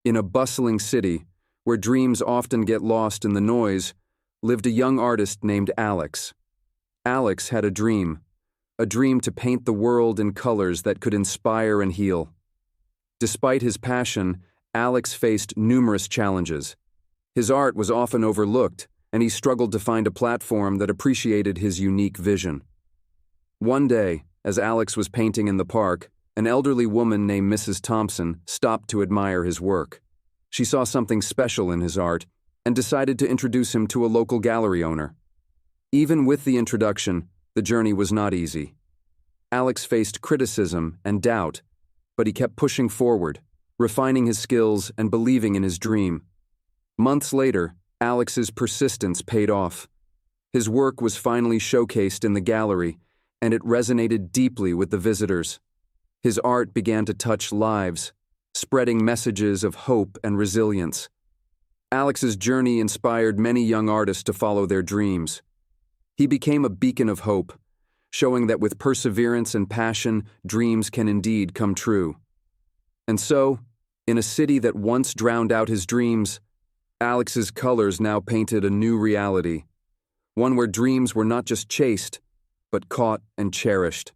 In a bustling city, where dreams often get lost in the noise, lived a young artist named Alex. Alex had a dream to paint the world in colors that could inspire and heal. Despite his passion, Alex faced numerous challenges. His art was often overlooked, and he struggled to find a platform that appreciated his unique vision. One day, as Alex was painting in the park, an elderly woman named Mrs. Thompson stopped to admire his work. She saw something special in his art and decided to introduce him to a local gallery owner. Even with the introduction, the journey was not easy. Alex faced criticism and doubt, but he kept pushing forward, refining his skills and believing in his dream. Months later, Alex's persistence paid off. His work was finally showcased in the gallery, and it resonated deeply with the visitors. His art began to touch lives, spreading messages of hope and resilience. Alex's journey inspired many young artists to follow their dreams. He became a beacon of hope, showing that with perseverance and passion, dreams can indeed come true. And so, in a city that once drowned out his dreams, Alex's colors now painted a new reality, one where dreams were not just chased, but caught and cherished.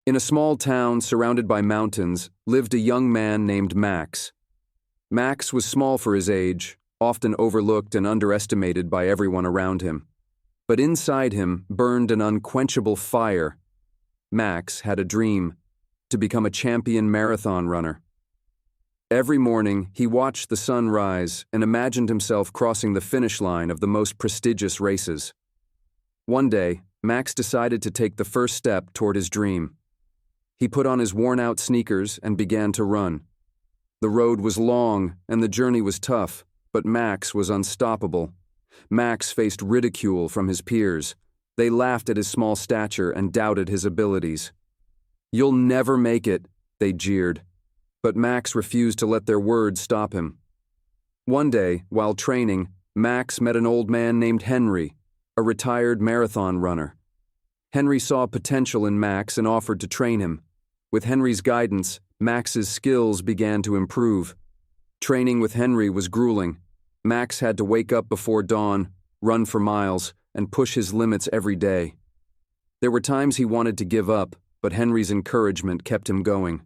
In a small town surrounded by mountains lived a young man named Max. Max was small for his age, often overlooked and underestimated by everyone around him. But inside him burned an unquenchable fire. Max had a dream: to become a champion marathon runner. Every morning, he watched the sun rise and imagined himself crossing the finish line of the most prestigious races. One day, Max decided to take the first step toward his dream. He put on his worn-out sneakers and began to run. The road was long and the journey was tough, but Max was unstoppable. Max faced ridicule from his peers. They laughed at his small stature and doubted his abilities. "You'll never make it," they jeered. But Max refused to let their words stop him. One day, while training, Max met an old man named Henry, a retired marathon runner. Henry saw potential in Max and offered to train him. With Henry's guidance, Max's skills began to improve. Training with Henry was grueling. Max had to wake up before dawn, run for miles, and push his limits every day. There were times he wanted to give up, but Henry's encouragement kept him going.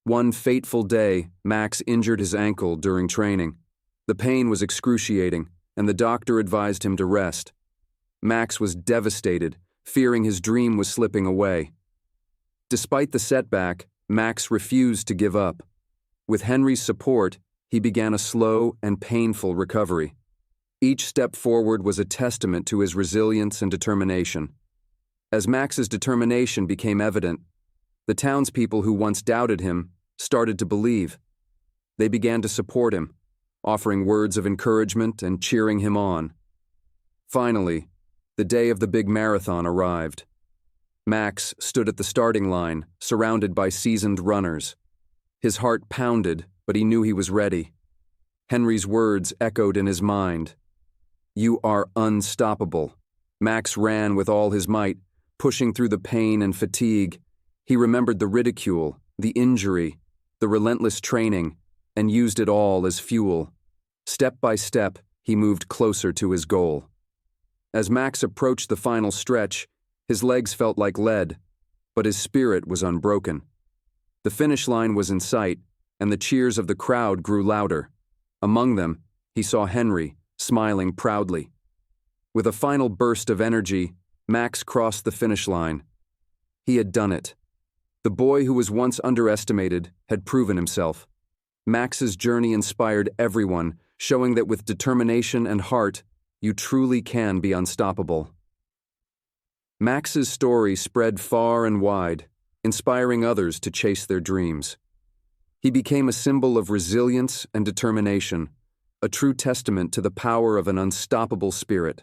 One fateful day, Max injured his ankle during training. The pain was excruciating, and the doctor advised him to rest. Max was devastated, fearing his dream was slipping away. Despite the setback, Max refused to give up. With Henry's support, he began a slow and painful recovery. Each step forward was a testament to his resilience and determination. As Max's determination became evident, the townspeople who once doubted him started to believe. They began to support him, offering words of encouragement and cheering him on. Finally, the day of the big marathon arrived. Max stood at the starting line, surrounded by seasoned runners. His heart pounded, but he knew he was ready. Henry's words echoed in his mind. "You are unstoppable." Max ran with all his might, pushing through the pain and fatigue. He remembered the ridicule, the injury, the relentless training, and used it all as fuel. Step by step, he moved closer to his goal. As Max approached the final stretch, his legs felt like lead, but his spirit was unbroken. The finish line was in sight, and the cheers of the crowd grew louder. Among them, he saw Henry, smiling proudly. With a final burst of energy, Max crossed the finish line. He had done it. The boy who was once underestimated had proven himself. Max's journey inspired everyone, showing that with determination and heart, you truly can be unstoppable. Max's story spread far and wide, inspiring others to chase their dreams. He became a symbol of resilience and determination, a true testament to the power of an unstoppable spirit.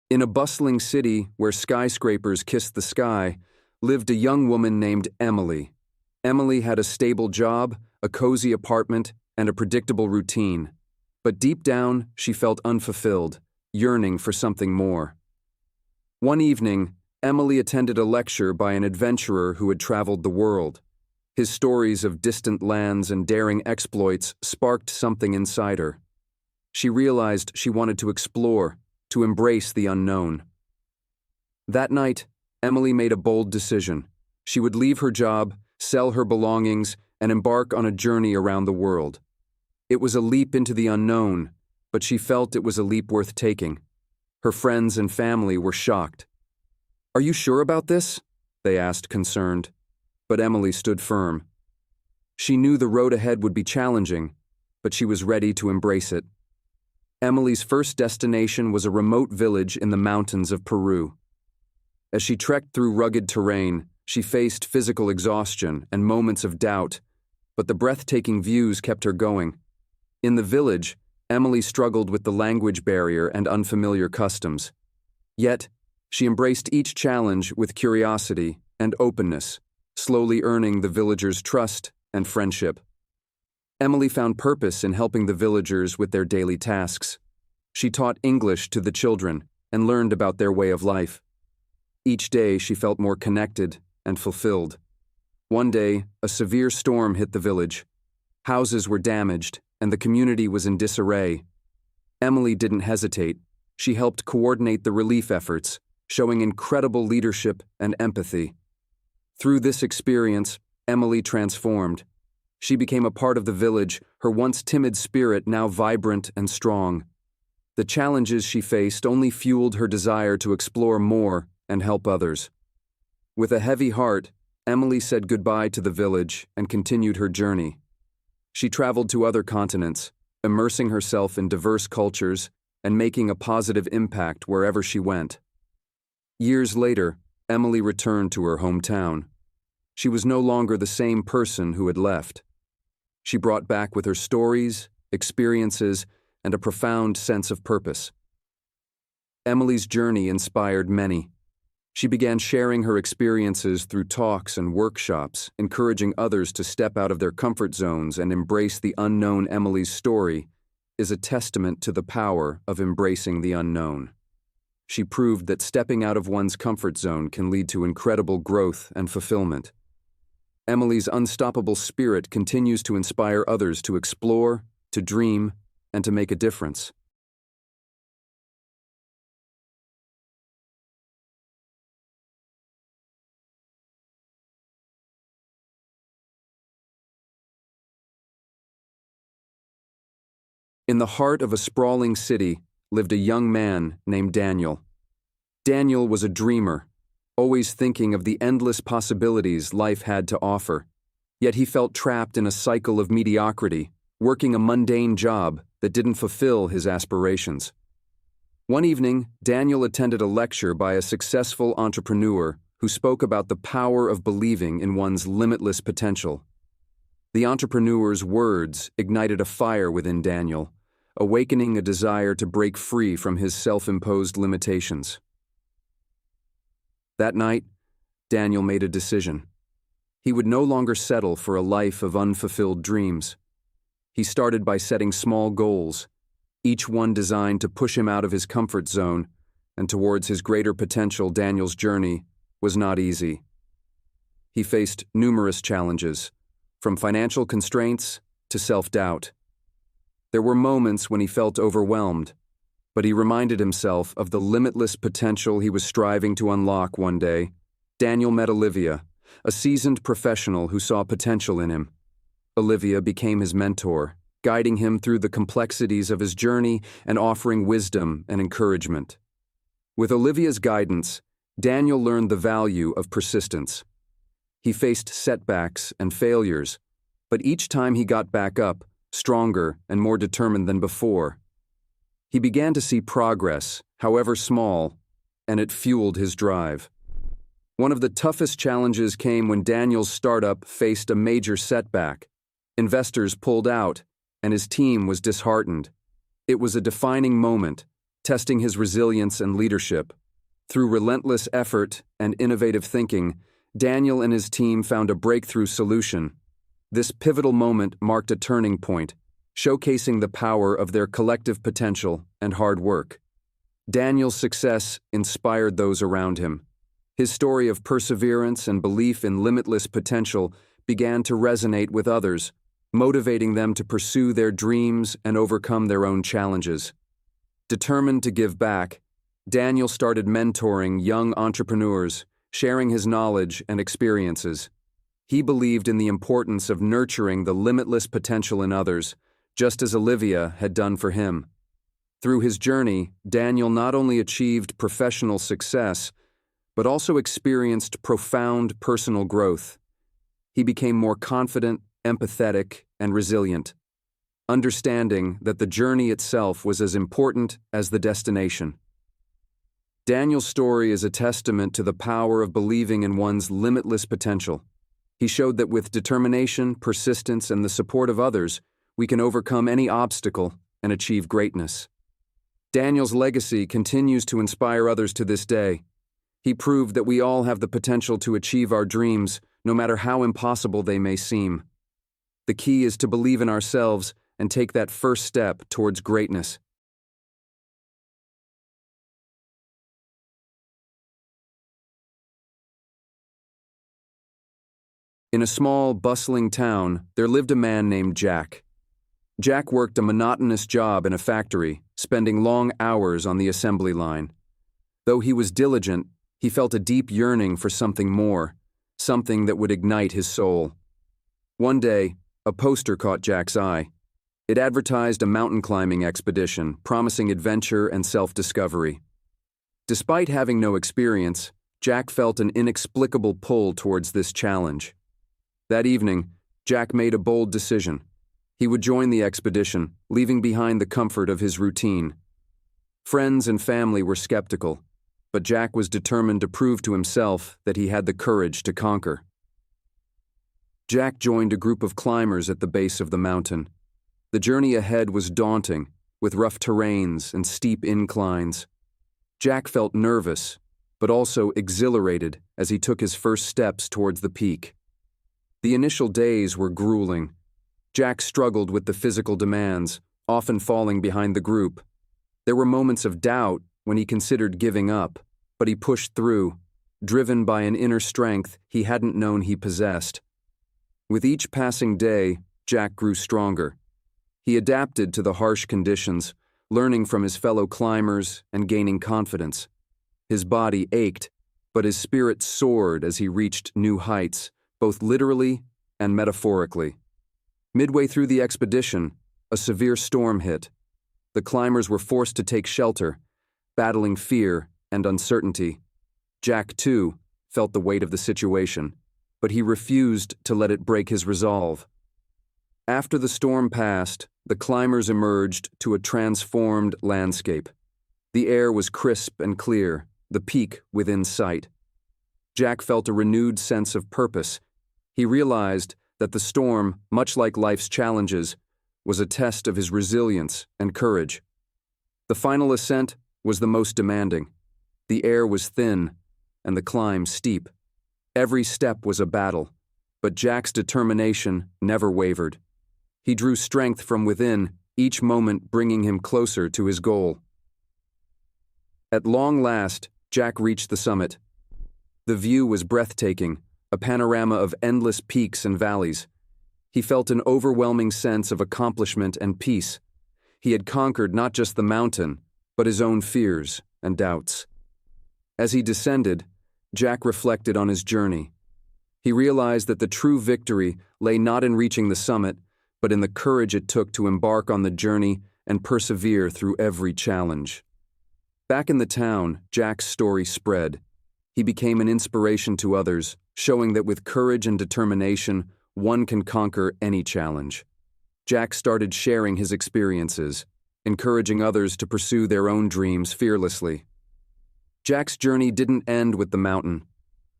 In a bustling city where skyscrapers kissed the sky, lived a young woman named Emily. Emily had a stable job, a cozy apartment, and a predictable routine. But deep down, she felt unfulfilled, yearning for something more. One evening, Emily attended a lecture by an adventurer who had traveled the world. His stories of distant lands and daring exploits sparked something inside her. She realized she wanted to explore, to embrace the unknown. That night, Emily made a bold decision. She would leave her job, sell her belongings, and embark on a journey around the world. It was a leap into the unknown, but she felt it was a leap worth taking. Her friends and family were shocked. "Are you sure about this?" they asked, concerned. But Emily stood firm. She knew the road ahead would be challenging, but she was ready to embrace it. Emily's first destination was a remote village in the mountains of Peru. As she trekked through rugged terrain, she faced physical exhaustion and moments of doubt, but the breathtaking views kept her going. In the village, Emily struggled with the language barrier and unfamiliar customs. Yet, she embraced each challenge with curiosity and openness, slowly earning the villagers' trust and friendship. Emily found purpose in helping the villagers with their daily tasks. She taught English to the children and learned about their way of life. Each day, she felt more connected and fulfilled. One day, a severe storm hit the village. Houses were damaged, and the community was in disarray. Emily didn't hesitate. She helped coordinate the relief efforts, showing incredible leadership and empathy. Through this experience, Emily transformed. She became a part of the village, her once timid spirit now vibrant and strong. The challenges she faced only fueled her desire to explore more and help others. With a heavy heart, Emily said goodbye to the village and continued her journey. She traveled to other continents, immersing herself in diverse cultures and making a positive impact wherever she went. Years later, Emily returned to her hometown. She was no longer the same person who had left. She brought back with her stories, experiences, and a profound sense of purpose. Emily's journey inspired many. She began sharing her experiences through talks and workshops, encouraging others to step out of their comfort zones and embrace the unknown. Emily's story is a testament to the power of embracing the unknown. She proved that stepping out of one's comfort zone can lead to incredible growth and fulfillment. Emily's unstoppable spirit continues to inspire others to explore, to dream, and to make a difference. In the heart of a sprawling city lived a young man named Daniel. Daniel was a dreamer, always thinking of the endless possibilities life had to offer. Yet he felt trapped in a cycle of mediocrity, working a mundane job that didn't fulfill his aspirations. One evening, Daniel attended a lecture by a successful entrepreneur who spoke about the power of believing in one's limitless potential. The entrepreneur's words ignited a fire within Daniel, awakening a desire to break free from his self-imposed limitations. That night, Daniel made a decision. He would no longer settle for a life of unfulfilled dreams. He started by setting small goals, each one designed to push him out of his comfort zone and towards his greater potential. Daniel's journey was not easy. He faced numerous challenges, from financial constraints to self-doubt. There were moments when he felt overwhelmed, but he reminded himself of the limitless potential he was striving to unlock. One day, Daniel met Olivia, a seasoned professional who saw potential in him. Olivia became his mentor, guiding him through the complexities of his journey and offering wisdom and encouragement. With Olivia's guidance, Daniel learned the value of persistence. He faced setbacks and failures, but each time he got back up, stronger and more determined than before. He began to see progress, however small, and it fueled his drive. One of the toughest challenges came when Daniel's startup faced a major setback. Investors pulled out, and his team was disheartened. It was a defining moment, testing his resilience and leadership. Through relentless effort and innovative thinking, Daniel and his team found a breakthrough solution. This pivotal moment marked a turning point, showcasing the power of their collective potential and hard work. Daniel's success inspired those around him. His story of perseverance and belief in limitless potential began to resonate with others, motivating them to pursue their dreams and overcome their own challenges. Determined to give back, Daniel started mentoring young entrepreneurs, sharing his knowledge and experiences. He believed in the importance of nurturing the limitless potential in others, just as Olivia had done for him. Through his journey, Daniel not only achieved professional success, but also experienced profound personal growth. He became more confident, empathetic, and resilient, understanding that the journey itself was as important as the destination. Daniel's story is a testament to the power of believing in one's limitless potential. He showed that with determination, persistence, and the support of others, we can overcome any obstacle and achieve greatness. Daniel's legacy continues to inspire others to this day. He proved that we all have the potential to achieve our dreams, no matter how impossible they may seem. The key is to believe in ourselves and take that first step towards greatness. In a small, bustling town, there lived a man named Jack. Jack worked a monotonous job in a factory, spending long hours on the assembly line. Though he was diligent, he felt a deep yearning for something more, something that would ignite his soul. One day, a poster caught Jack's eye. It advertised a mountain climbing expedition, promising adventure and self-discovery. Despite having no experience, Jack felt an inexplicable pull towards this challenge. That evening, Jack made a bold decision. He would join the expedition, leaving behind the comfort of his routine. Friends and family were skeptical, but Jack was determined to prove to himself that he had the courage to conquer. Jack joined a group of climbers at the base of the mountain. The journey ahead was daunting, with rough terrains and steep inclines. Jack felt nervous, but also exhilarated as he took his first steps towards the peak. The initial days were grueling. Jack struggled with the physical demands, often falling behind the group. There were moments of doubt when he considered giving up, but he pushed through, driven by an inner strength he hadn't known he possessed. With each passing day, Jack grew stronger. He adapted to the harsh conditions, learning from his fellow climbers and gaining confidence. His body ached, but his spirit soared as he reached new heights, both literally and metaphorically. Midway through the expedition, a severe storm hit. The climbers were forced to take shelter, battling fear and uncertainty. Jack, too, felt the weight of the situation, but he refused to let it break his resolve. After the storm passed, the climbers emerged to a transformed landscape. The air was crisp and clear, the peak within sight. Jack felt a renewed sense of purpose. He realized that the storm, much like life's challenges, was a test of his resilience and courage. The final ascent was the most demanding. The air was thin, and the climb steep. Every step was a battle, but Jack's determination never wavered. He drew strength from within, each moment bringing him closer to his goal. At long last, Jack reached the summit. The view was breathtaking, a panorama of endless peaks and valleys. He felt an overwhelming sense of accomplishment and peace. He had conquered not just the mountain, but his own fears and doubts. As he descended, Jack reflected on his journey. He realized that the true victory lay not in reaching the summit, but in the courage it took to embark on the journey and persevere through every challenge. Back in the town, Jack's story spread. He became an inspiration to others, showing that with courage and determination, one can conquer any challenge. Jack started sharing his experiences, encouraging others to pursue their own dreams fearlessly. Jack's journey didn't end with the mountain.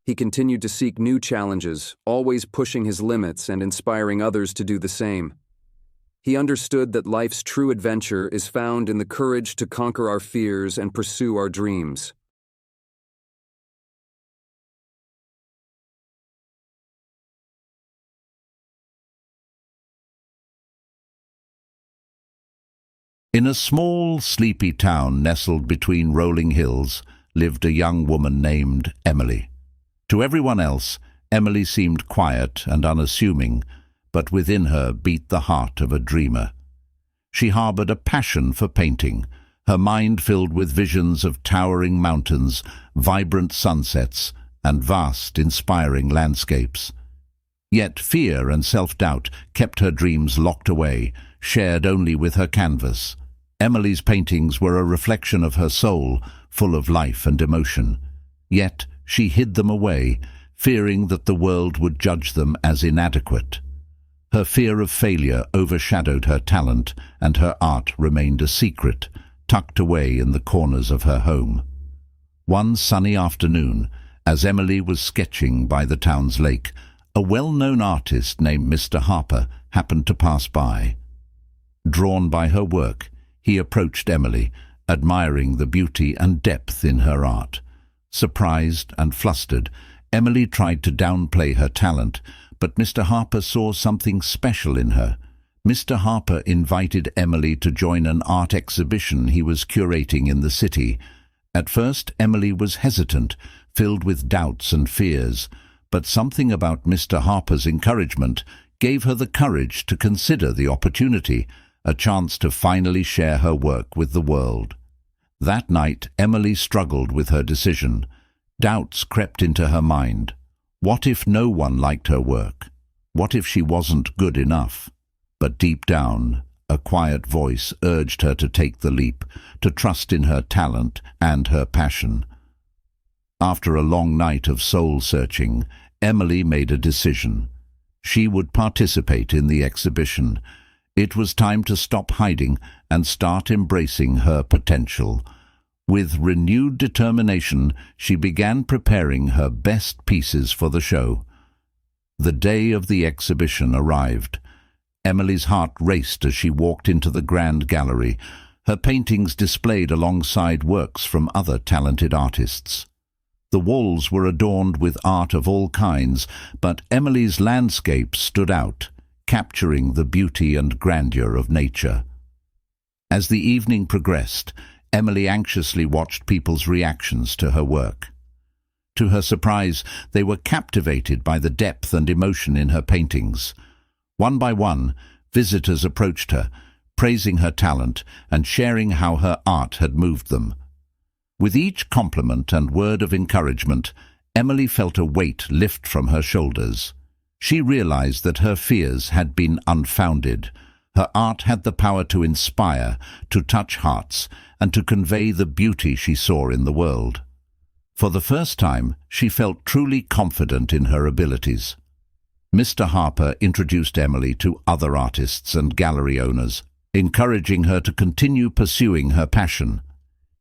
He continued to seek new challenges, always pushing his limits and inspiring others to do the same. He understood that life's true adventure is found in the courage to conquer our fears and pursue our dreams. In a small, sleepy town nestled between rolling hills lived a young woman named Emily. To everyone else, Emily seemed quiet and unassuming, but within her beat the heart of a dreamer. She harbored a passion for painting, her mind filled with visions of towering mountains, vibrant sunsets, and vast, inspiring landscapes. Yet fear and self-doubt kept her dreams locked away, shared only with her canvas. Emily's paintings were a reflection of her soul, full of life and emotion. Yet she hid them away, fearing that the world would judge them as inadequate. Her fear of failure overshadowed her talent, and her art remained a secret, tucked away in the corners of her home. One sunny afternoon, as Emily was sketching by the town's lake, a well-known artist named Mr. Harper happened to pass by. Drawn by her work, he approached Emily, admiring the beauty and depth in her art. Surprised and flustered, Emily tried to downplay her talent, but Mr. Harper saw something special in her. Mr. Harper invited Emily to join an art exhibition he was curating in the city. At first, Emily was hesitant, filled with doubts and fears, but something about Mr. Harper's encouragement gave her the courage to consider the opportunity, a chance to finally share her work with the world. That night, Emily struggled with her decision. Doubts crept into her mind. What if no one liked her work? What if she wasn't good enough? But deep down, a quiet voice urged her to take the leap, to trust in her talent and her passion. After a long night of soul-searching, Emily made a decision. She would participate in the exhibition. It was time to stop hiding and start embracing her potential. With renewed determination, she began preparing her best pieces for the show. The day of the exhibition arrived. Emily's heart raced as she walked into the grand gallery, her paintings displayed alongside works from other talented artists. The walls were adorned with art of all kinds, but Emily's landscape stood out, capturing the beauty and grandeur of nature. As the evening progressed, Emily anxiously watched people's reactions to her work. To her surprise, they were captivated by the depth and emotion in her paintings. One by one, visitors approached her, praising her talent and sharing how her art had moved them. With each compliment and word of encouragement, Emily felt a weight lift from her shoulders. She realized that her fears had been unfounded. Her art had the power to inspire, to touch hearts, and to convey the beauty she saw in the world. For the first time, she felt truly confident in her abilities. Mr. Harper introduced Emily to other artists and gallery owners, encouraging her to continue pursuing her passion.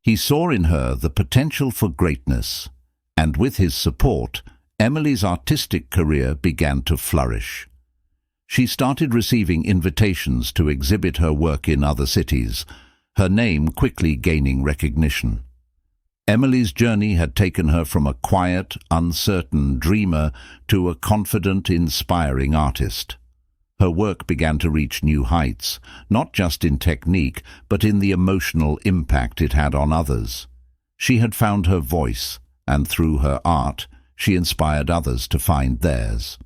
He saw in her the potential for greatness, and with his support, Emily's artistic career began to flourish. She started receiving invitations to exhibit her work in other cities, her name quickly gaining recognition. Emily's journey had taken her from a quiet, uncertain dreamer to a confident, inspiring artist. Her work began to reach new heights, not just in technique, but in the emotional impact it had on others. She had found her voice, and through her art, she inspired others to find theirs.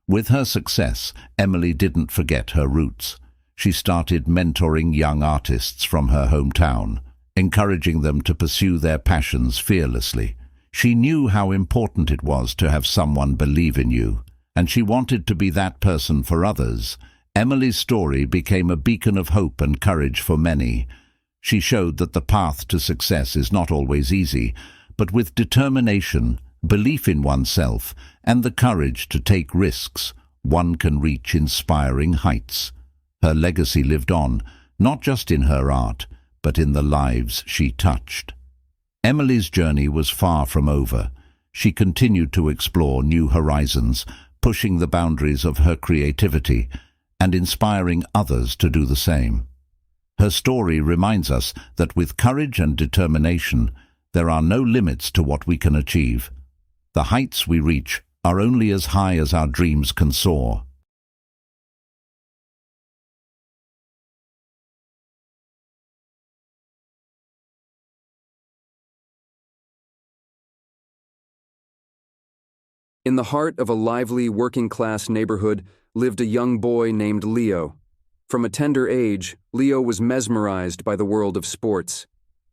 With her success, Emily didn't forget her roots. She started mentoring young artists from her hometown, encouraging them to pursue their passions fearlessly. She knew how important it was to have someone believe in you, and she wanted to be that person for others. Emily's story became a beacon of hope and courage for many. She showed that the path to success is not always easy, but with determination, belief in oneself, and the courage to take risks, one can reach inspiring heights. Her legacy lived on, not just in her art, but in the lives she touched. Emily's journey was far from over. She continued to explore new horizons, pushing the boundaries of her creativity and inspiring others to do the same. Her story reminds us that with courage and determination, there are no limits to what we can achieve. The heights we reach are only as high as our dreams can soar. In the heart of a lively, working-class neighborhood lived a young boy named Leo. From a tender age, Leo was mesmerized by the world of sports.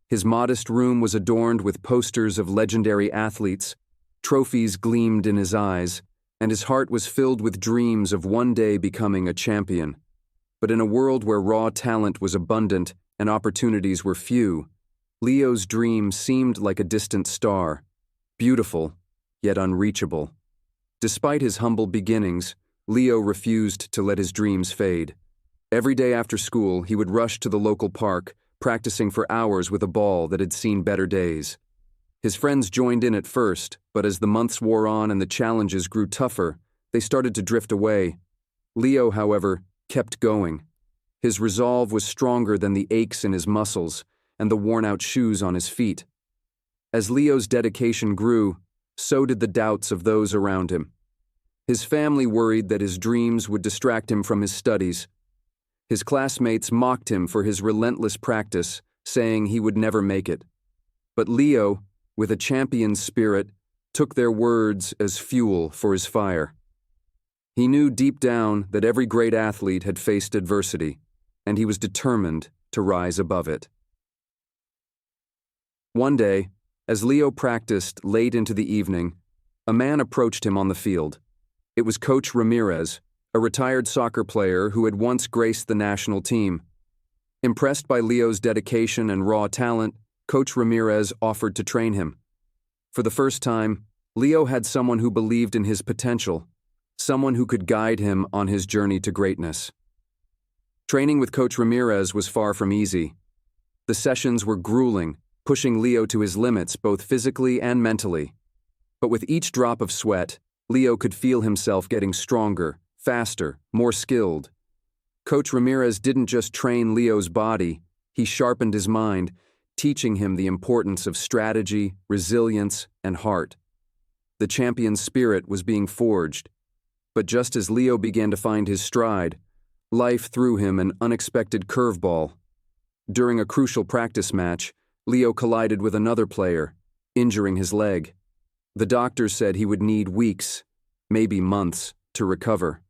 His modest room was adorned with posters of legendary athletes, trophies gleamed in his eyes, and his heart was filled with dreams of one day becoming a champion. But in a world where raw talent was abundant and opportunities were few, Leo's dream seemed like a distant star, beautiful, yet unreachable. Despite his humble beginnings, Leo refused to let his dreams fade. Every day after school, he would rush to the local park, practicing for hours with a ball that had seen better days. His friends joined in at first, but as the months wore on and the challenges grew tougher, they started to drift away. Leo, however, kept going. His resolve was stronger than the aches in his muscles and the worn-out shoes on his feet. As Leo's dedication grew, so did the doubts of those around him. His family worried that his dreams would distract him from his studies. His classmates mocked him for his relentless practice, saying he would never make it. But Leo, with a champion's spirit, took their words as fuel for his fire. He knew deep down that every great athlete had faced adversity, and he was determined to rise above it. One day, as Leo practiced late into the evening, a man approached him on the field. It was Coach Ramirez, a retired soccer player who had once graced the national team. Impressed by Leo's dedication and raw talent, Coach Ramirez offered to train him. For the first time, Leo had someone who believed in his potential, someone who could guide him on his journey to greatness. Training with Coach Ramirez was far from easy. The sessions were grueling, pushing Leo to his limits both physically and mentally. But with each drop of sweat, Leo could feel himself getting stronger, faster, more skilled. Coach Ramirez didn't just train Leo's body, he sharpened his mind, teaching him the importance of strategy, resilience, and heart. The champion's spirit was being forged. But just as Leo began to find his stride, life threw him an unexpected curveball. During a crucial practice match, Leo collided with another player, injuring his leg. The doctors said he would need weeks, maybe months, to recover.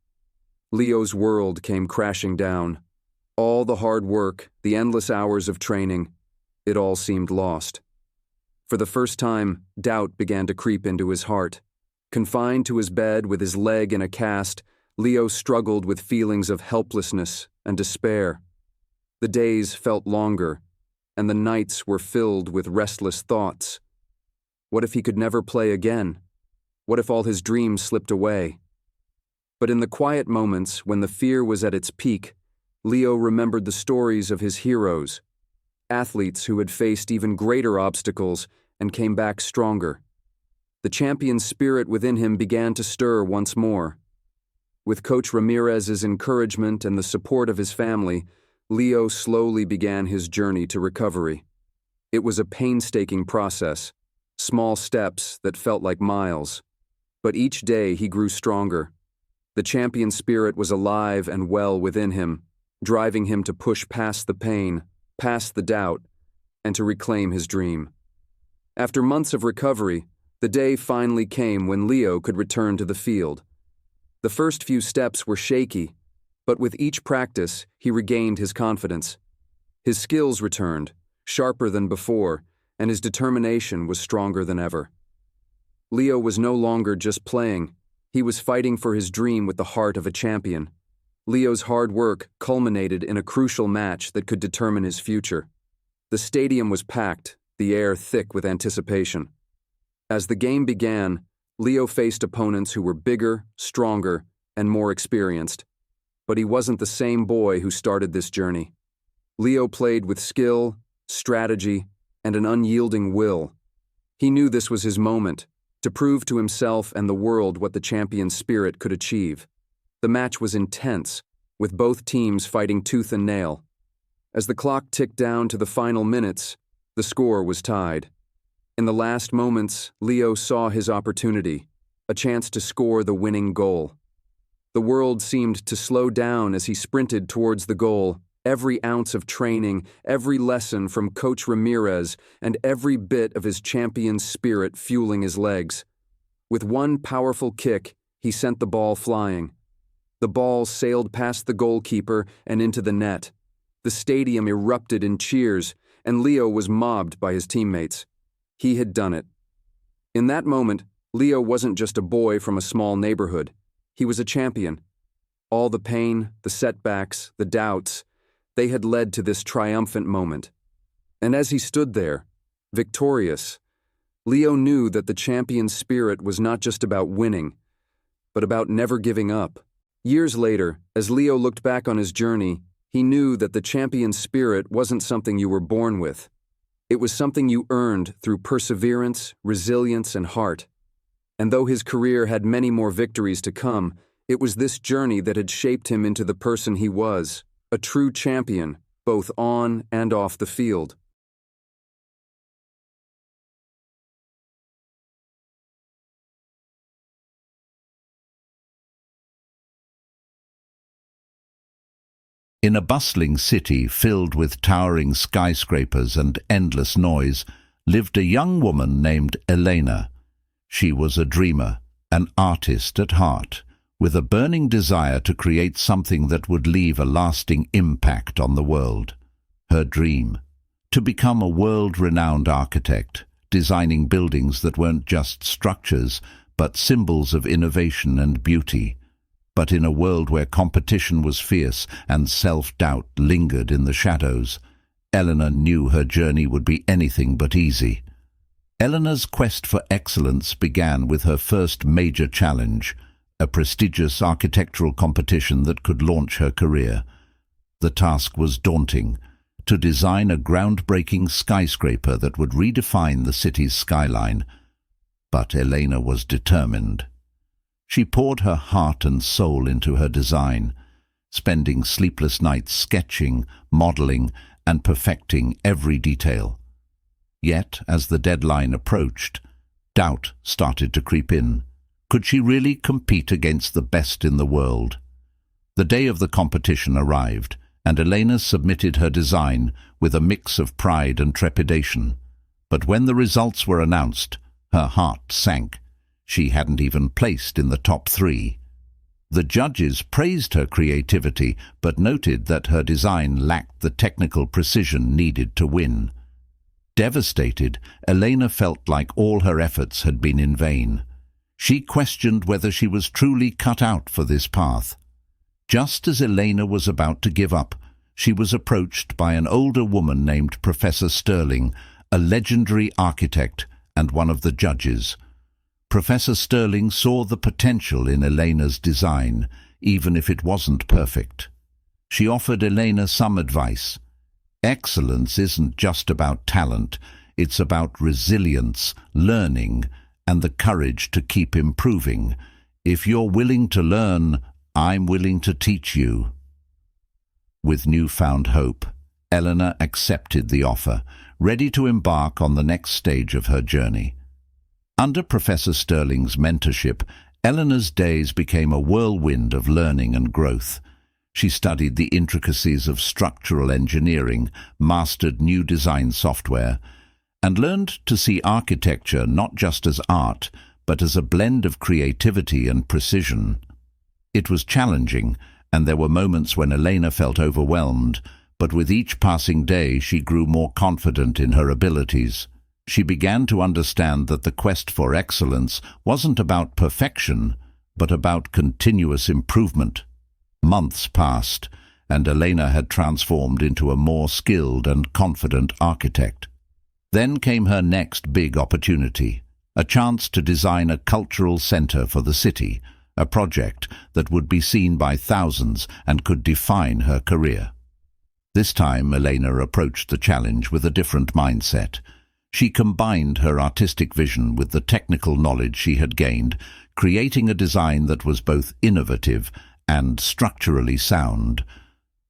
Leo's world came crashing down. All the hard work, the endless hours of training, it all seemed lost. For the first time, doubt began to creep into his heart. Confined to his bed with his leg in a cast, Leo struggled with feelings of helplessness and despair. The days felt longer, and the nights were filled with restless thoughts. What if he could never play again? What if all his dreams slipped away? But in the quiet moments when the fear was at its peak, Leo remembered the stories of his heroes, athletes who had faced even greater obstacles and came back stronger. The champion's spirit within him began to stir once more. With Coach Ramirez's encouragement and the support of his family, Leo slowly began his journey to recovery. It was a painstaking process, small steps that felt like miles. But each day he grew stronger. The champion spirit was alive and well within him, driving him to push past the pain, past the doubt, and to reclaim his dream. After months of recovery, the day finally came when Leo could return to the field. The first few steps were shaky, but with each practice, he regained his confidence. His skills returned, sharper than before, and his determination was stronger than ever. Leo was no longer just playing. He was fighting for his dream with the heart of a champion. Leo's hard work culminated in a crucial match that could determine his future. The stadium was packed, the air thick with anticipation. As the game began, Leo faced opponents who were bigger, stronger, and more experienced. But he wasn't the same boy who started this journey. Leo played with skill, strategy, and an unyielding will. He knew this was his moment, to prove to himself and the world what the champion's spirit could achieve. The match was intense, with both teams fighting tooth and nail. As the clock ticked down to the final minutes, the score was tied. In the last moments, Leo saw his opportunity, a chance to score the winning goal. The world seemed to slow down as he sprinted towards the goal, every ounce of training, every lesson from Coach Ramirez, and every bit of his champion's spirit fueling his legs. With one powerful kick, he sent the ball flying. The ball sailed past the goalkeeper and into the net. The stadium erupted in cheers, and Leo was mobbed by his teammates. He had done it. In that moment, Leo wasn't just a boy from a small neighborhood. He was a champion. All the pain, the setbacks, the doubts, they had led to this triumphant moment. And as he stood there, victorious, Leo knew that the champion's spirit was not just about winning, but about never giving up. Years later, as Leo looked back on his journey, he knew that the champion's spirit wasn't something you were born with. It was something you earned through perseverance, resilience, and heart. And though his career had many more victories to come, it was this journey that had shaped him into the person he was, a true champion, both on and off the field. In a bustling city filled with towering skyscrapers and endless noise lived a young woman named Elena. She was a dreamer, an artist at heart, with a burning desire to create something that would leave a lasting impact on the world. Her dream: to become a world-renowned architect, designing buildings that weren't just structures, but symbols of innovation and beauty. But in a world where competition was fierce and self-doubt lingered in the shadows, Eleanor knew her journey would be anything but easy. Eleanor's quest for excellence began with her first major challenge, a prestigious architectural competition that could launch her career. The task was daunting: to design a groundbreaking skyscraper that would redefine the city's skyline. But Elena was determined. She poured her heart and soul into her design, spending sleepless nights sketching, modeling, and perfecting every detail. Yet, as the deadline approached, doubt started to creep in. Could she really compete against the best in the world? The day of the competition arrived, and Elena submitted her design with a mix of pride and trepidation. But when the results were announced, her heart sank. She hadn't even placed in the top 3. The judges praised her creativity, but noted that her design lacked the technical precision needed to win. Devastated, Elena felt like all her efforts had been in vain. She questioned whether she was truly cut out for this path. Just as Elena was about to give up, she was approached by an older woman named Professor Sterling, a legendary architect and one of the judges. Professor Sterling saw the potential in Elena's design, even if it wasn't perfect. She offered Elena some advice. Excellence isn't just about talent, it's about resilience, learning, and the courage to keep improving. If you're willing to learn, I'm willing to teach you. With newfound hope, Eleanor accepted the offer, ready to embark on the next stage of her journey. Under Professor Sterling's mentorship, Eleanor's days became a whirlwind of learning and growth. She studied the intricacies of structural engineering, mastered new design software, and learned to see architecture not just as art, but as a blend of creativity and precision. It was challenging, and there were moments when Elena felt overwhelmed, but with each passing day she grew more confident in her abilities. She began to understand that the quest for excellence wasn't about perfection, but about continuous improvement. Months passed, and Elena had transformed into a more skilled and confident architect. Then came her next big opportunity, a chance to design a cultural center for the city, a project that would be seen by thousands and could define her career. This time, Elena approached the challenge with a different mindset. She combined her artistic vision with the technical knowledge she had gained, creating a design that was both innovative and structurally sound.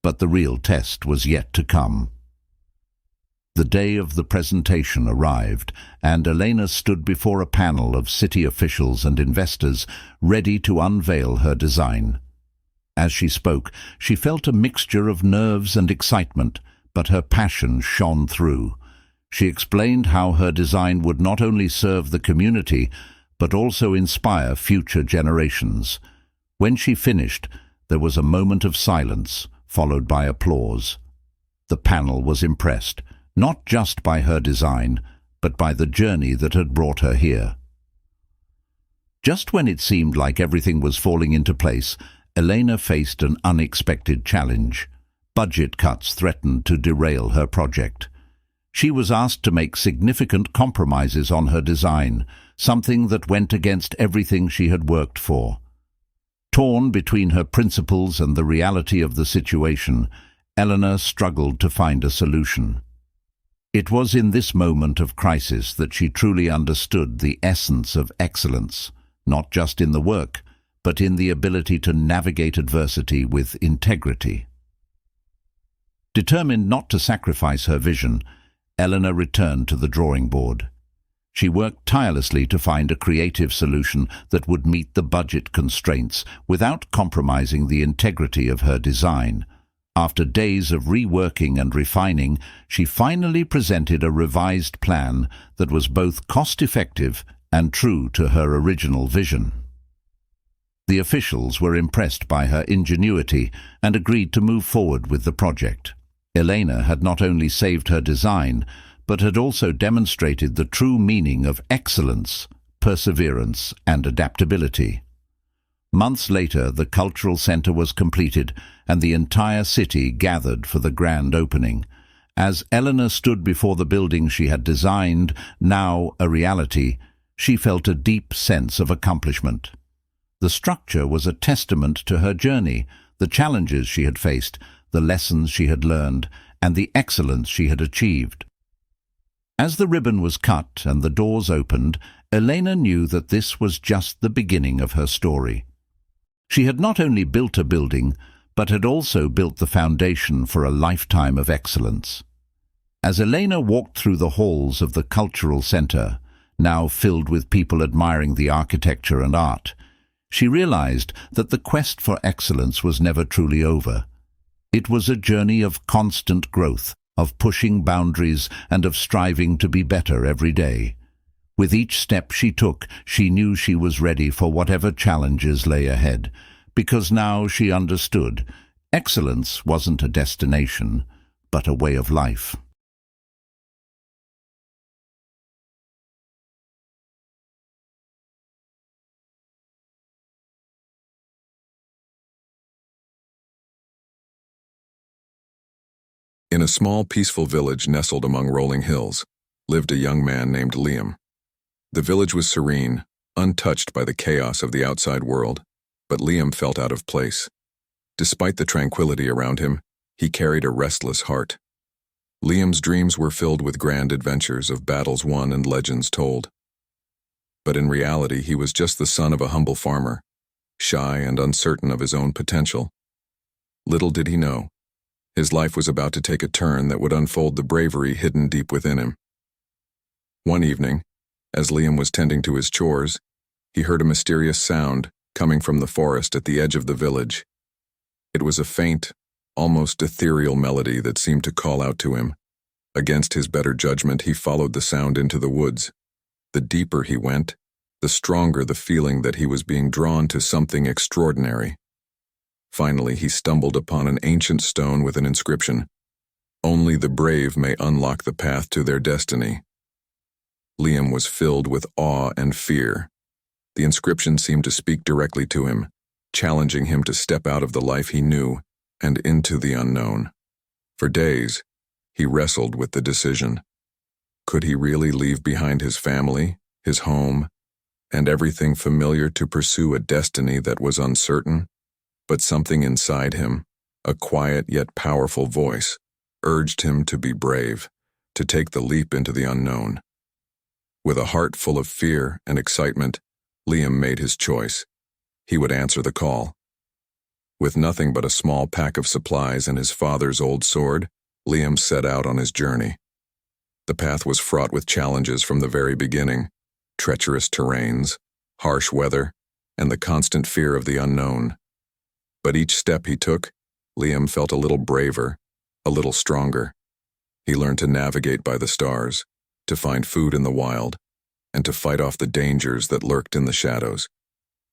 But the real test was yet to come. The day of the presentation arrived, and Elena stood before a panel of city officials and investors, ready to unveil her design. As she spoke, she felt a mixture of nerves and excitement, but her passion shone through. She explained how her design would not only serve the community, but also inspire future generations. When she finished, there was a moment of silence, followed by applause. The panel was impressed, not just by her design, but by the journey that had brought her here. Just when it seemed like everything was falling into place, Elena faced an unexpected challenge. Budget cuts threatened to derail her project. She was asked to make significant compromises on her design, something that went against everything she had worked for. Torn between her principles and the reality of the situation, Eleanor struggled to find a solution. It was in this moment of crisis that she truly understood the essence of excellence, not just in the work, but in the ability to navigate adversity with integrity. Determined not to sacrifice her vision, Eleanor returned to the drawing board. She worked tirelessly to find a creative solution that would meet the budget constraints without compromising the integrity of her design. After days of reworking and refining, she finally presented a revised plan that was both cost-effective and true to her original vision. The officials were impressed by her ingenuity and agreed to move forward with the project. Elena had not only saved her design, but had also demonstrated the true meaning of excellence, perseverance, and adaptability. Months later, the cultural center was completed, and the entire city gathered for the grand opening. As Eleanor stood before the building she had designed, now a reality, she felt a deep sense of accomplishment. The structure was a testament to her journey, the challenges she had faced, the lessons she had learned, and the excellence she had achieved. As the ribbon was cut and the doors opened, Elena knew that this was just the beginning of her story. She had not only built a building, but had also built the foundation for a lifetime of excellence. As Elena walked through the halls of the cultural center, now filled with people admiring the architecture and art, she realized that the quest for excellence was never truly over. It was a journey of constant growth, of pushing boundaries and of striving to be better every day. With each step she took, she knew she was ready for whatever challenges lay ahead, because now she understood excellence wasn't a destination, but a way of life. In a small, peaceful village nestled among rolling hills, lived a young man named Liam. The village was serene, untouched by the chaos of the outside world, but Liam felt out of place. Despite the tranquility around him, he carried a restless heart. Liam's dreams were filled with grand adventures of battles won and legends told. But in reality, he was just the son of a humble farmer, shy and uncertain of his own potential. Little did he know, his life was about to take a turn that would unfold the bravery hidden deep within him. One evening, as Liam was tending to his chores, he heard a mysterious sound coming from the forest at the edge of the village. It was a faint, almost ethereal melody that seemed to call out to him. Against his better judgment, he followed the sound into the woods. The deeper he went, the stronger the feeling that he was being drawn to something extraordinary. Finally, he stumbled upon an ancient stone with an inscription, "Only the brave may unlock the path to their destiny." Liam was filled with awe and fear. The inscription seemed to speak directly to him, challenging him to step out of the life he knew and into the unknown. For days, he wrestled with the decision. Could he really leave behind his family, his home, and everything familiar to pursue a destiny that was uncertain? But something inside him, a quiet yet powerful voice, urged him to be brave, to take the leap into the unknown. With a heart full of fear and excitement, Liam made his choice. He would answer the call. With nothing but a small pack of supplies and his father's old sword, Liam set out on his journey. The path was fraught with challenges from the very beginning: treacherous terrains, harsh weather, and the constant fear of the unknown. But each step he took, Liam felt a little braver, a little stronger. He learned to navigate by the stars, to find food in the wild, and to fight off the dangers that lurked in the shadows.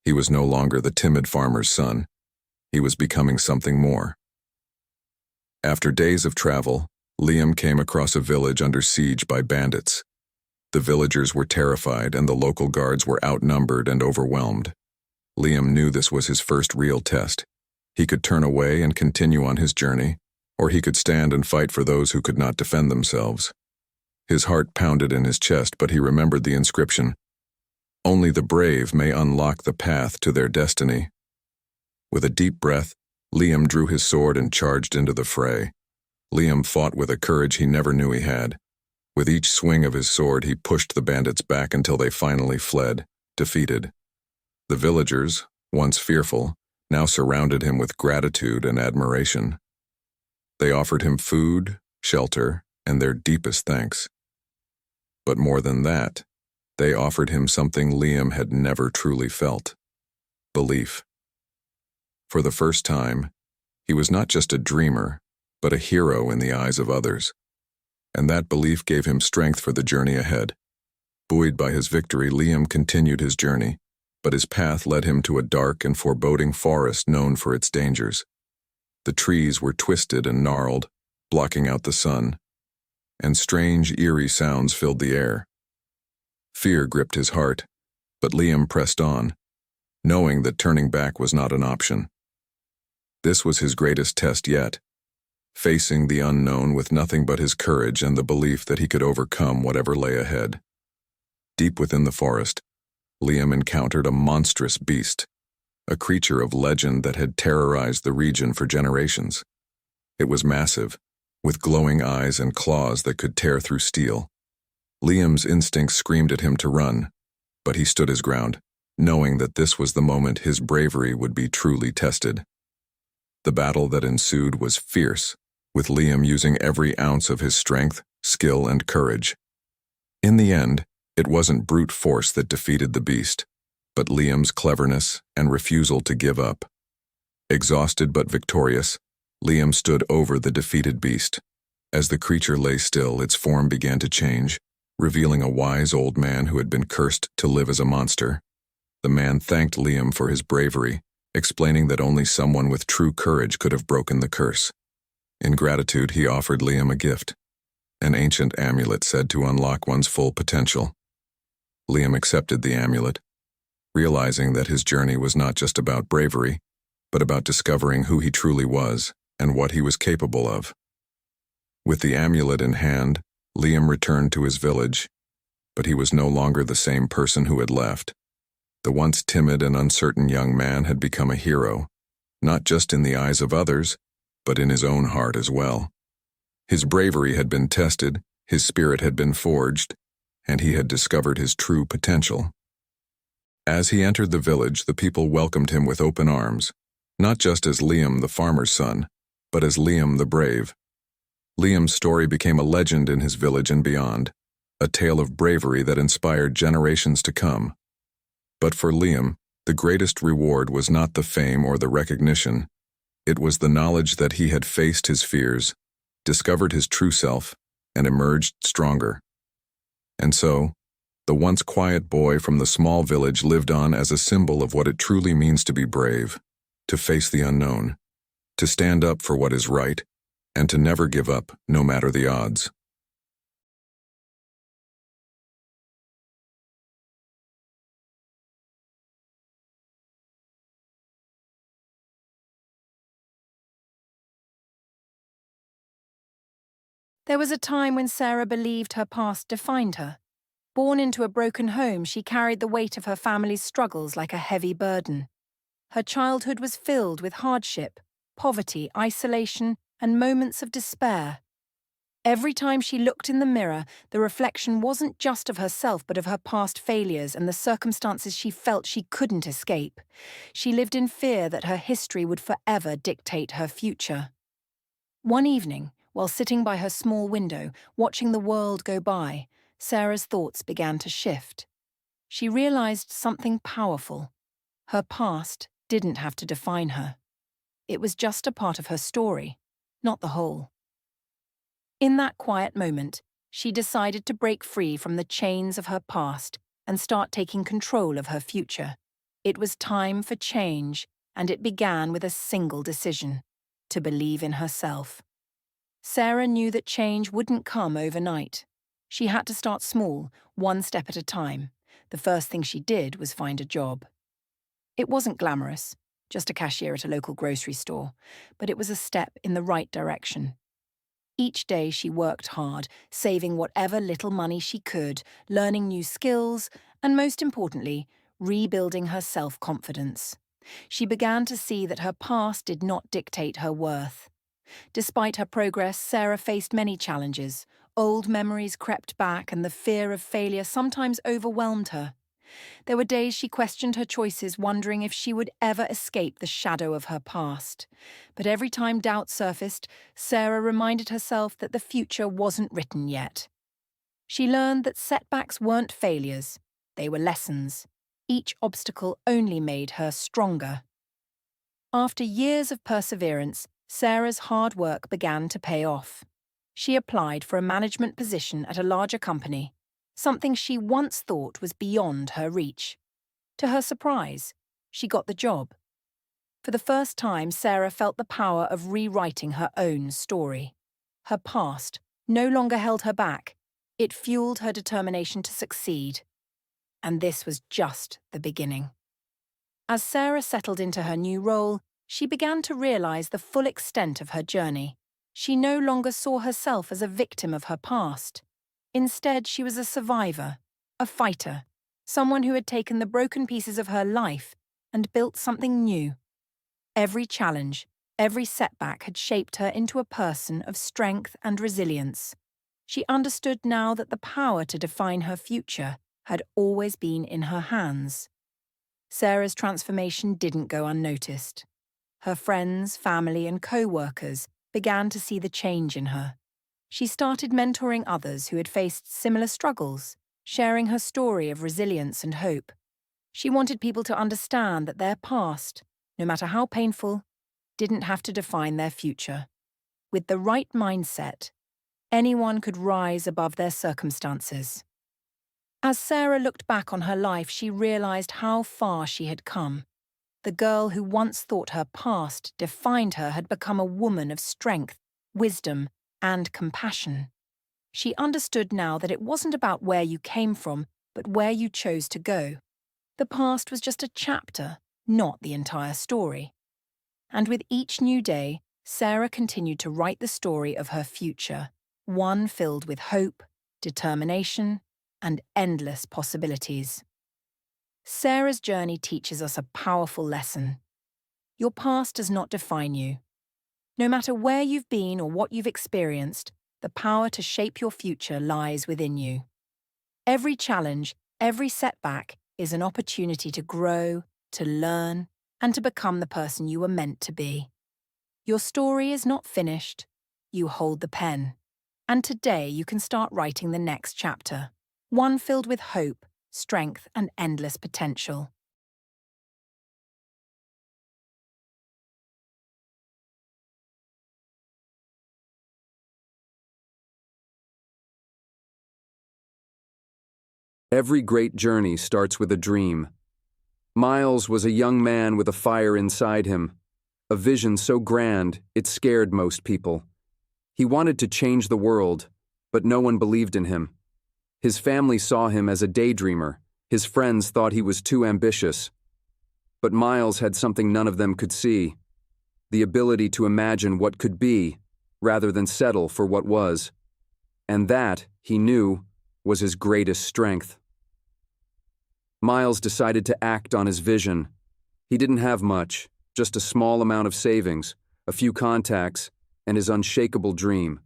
He was no longer the timid farmer's son. He was becoming something more. After days of travel, Liam came across a village under siege by bandits. The villagers were terrified and the local guards were outnumbered and overwhelmed. Liam knew this was his first real test. He could turn away and continue on his journey, or he could stand and fight for those who could not defend themselves. His heart pounded in his chest, but he remembered the inscription, "Only the brave may unlock the path to their destiny." With a deep breath, Liam drew his sword and charged into the fray. Liam fought with a courage he never knew he had. With each swing of his sword, he pushed the bandits back until they finally fled, defeated. The villagers, once fearful, now surrounded him with gratitude and admiration. They offered him food, shelter, and their deepest thanks. But more than that, they offered him something Liam had never truly felt: belief. For the first time, he was not just a dreamer, but a hero in the eyes of others. And that belief gave him strength for the journey ahead. Buoyed by his victory, Liam continued his journey, but his path led him to a dark and foreboding forest known for its dangers. The trees were twisted and gnarled, blocking out the sun, and strange, eerie sounds filled the air. Fear gripped his heart, but Liam pressed on, knowing that turning back was not an option. This was his greatest test yet, facing the unknown with nothing but his courage and the belief that he could overcome whatever lay ahead. Deep within the forest, Liam encountered a monstrous beast, a creature of legend that had terrorized the region for generations. It was massive, with glowing eyes and claws that could tear through steel. Liam's instincts screamed at him to run, but he stood his ground, knowing that this was the moment his bravery would be truly tested. The battle that ensued was fierce, with Liam using every ounce of his strength, skill, and courage. In the end, it wasn't brute force that defeated the beast, but Liam's cleverness and refusal to give up. Exhausted but victorious, Liam stood over the defeated beast. As the creature lay still, its form began to change, revealing a wise old man who had been cursed to live as a monster. The man thanked Liam for his bravery, explaining that only someone with true courage could have broken the curse. In gratitude, he offered Liam a gift, an ancient amulet said to unlock one's full potential. Liam accepted the amulet, realizing that his journey was not just about bravery, but about discovering who he truly was and what he was capable of. With the amulet in hand, Liam returned to his village, but he was no longer the same person who had left. The once timid and uncertain young man had become a hero, not just in the eyes of others, but in his own heart as well. His bravery had been tested, his spirit had been forged, and he had discovered his true potential. As he entered the village, the people welcomed him with open arms, not just as Liam the farmer's son, but as Liam the brave. Liam's story became a legend in his village and beyond, a tale of bravery that inspired generations to come. But for Liam, the greatest reward was not the fame or the recognition. It was the knowledge that he had faced his fears, discovered his true self, and emerged stronger. And so, the once quiet boy from the small village lived on as a symbol of what it truly means to be brave, to face the unknown, to stand up for what is right, and to never give up, no matter the odds. There was a time when Sarah believed her past defined her. Born into a broken home, she carried the weight of her family's struggles like a heavy burden. Her childhood was filled with hardship, poverty, isolation, and moments of despair. Every time she looked in the mirror, the reflection wasn't just of herself but of her past failures and the circumstances she felt she couldn't escape. She lived in fear that her history would forever dictate her future. One evening, while sitting by her small window, watching the world go by, Sarah's thoughts began to shift. She realized something powerful. Her past didn't have to define her. It was just a part of her story, not the whole. In that quiet moment, she decided to break free from the chains of her past and start taking control of her future. It was time for change, and it began with a single decision: to believe in herself. Sarah knew that change wouldn't come overnight. She had to start small, one step at a time. The first thing she did was find a job. It wasn't glamorous, just a cashier at a local grocery store, but it was a step in the right direction. Each day she worked hard, saving whatever little money she could, learning new skills, and most importantly, rebuilding her self-confidence. She began to see that her past did not dictate her worth. Despite her progress, Sarah faced many challenges. Old memories crept back, and the fear of failure sometimes overwhelmed her. There were days she questioned her choices, wondering if she would ever escape the shadow of her past. But every time doubt surfaced, Sarah reminded herself that the future wasn't written yet. She learned that setbacks weren't failures, they were lessons. Each obstacle only made her stronger. After years of perseverance, Sarah's hard work began to pay off. She applied for a management position at a larger company, something she once thought was beyond her reach. To her surprise, she got the job. For the first time, Sarah felt the power of rewriting her own story. Her past no longer held her back. It fueled her determination to succeed. And this was just the beginning. As Sarah settled into her new role, she began to realize the full extent of her journey. She no longer saw herself as a victim of her past. Instead, she was a survivor, a fighter, someone who had taken the broken pieces of her life and built something new. Every challenge, every setback had shaped her into a person of strength and resilience. She understood now that the power to define her future had always been in her hands. Sarah's transformation didn't go unnoticed. Her friends, family, and co-workers began to see the change in her. She started mentoring others who had faced similar struggles, sharing her story of resilience and hope. She wanted people to understand that their past, no matter how painful, didn't have to define their future. With the right mindset, anyone could rise above their circumstances. As Sarah looked back on her life, she realized how far she had come. The girl who once thought her past defined her had become a woman of strength, wisdom, and compassion. She understood now that it wasn't about where you came from, but where you chose to go. The past was just a chapter, not the entire story. And with each new day, Sarah continued to write the story of her future, one filled with hope, determination, and endless possibilities. Sarah's journey teaches us a powerful lesson. Your past does not define you. No matter where you've been or what you've experienced, the power to shape your future lies within you. Every challenge, every setback is an opportunity to grow, to learn, and to become the person you were meant to be. Your story is not finished. You hold the pen. And today you can start writing the next chapter, one filled with hope, strength, and endless potential. Every great journey starts with a dream. Miles was a young man with a fire inside him, a vision so grand it scared most people. He wanted to change the world, but no one believed in him. His family saw him as a daydreamer. His friends thought he was too ambitious. But Miles had something none of them could see: the ability to imagine what could be, rather than settle for what was. And that, he knew, was his greatest strength. Miles decided to act on his vision. He didn't have much, just a small amount of savings, a few contacts, and his unshakable dream.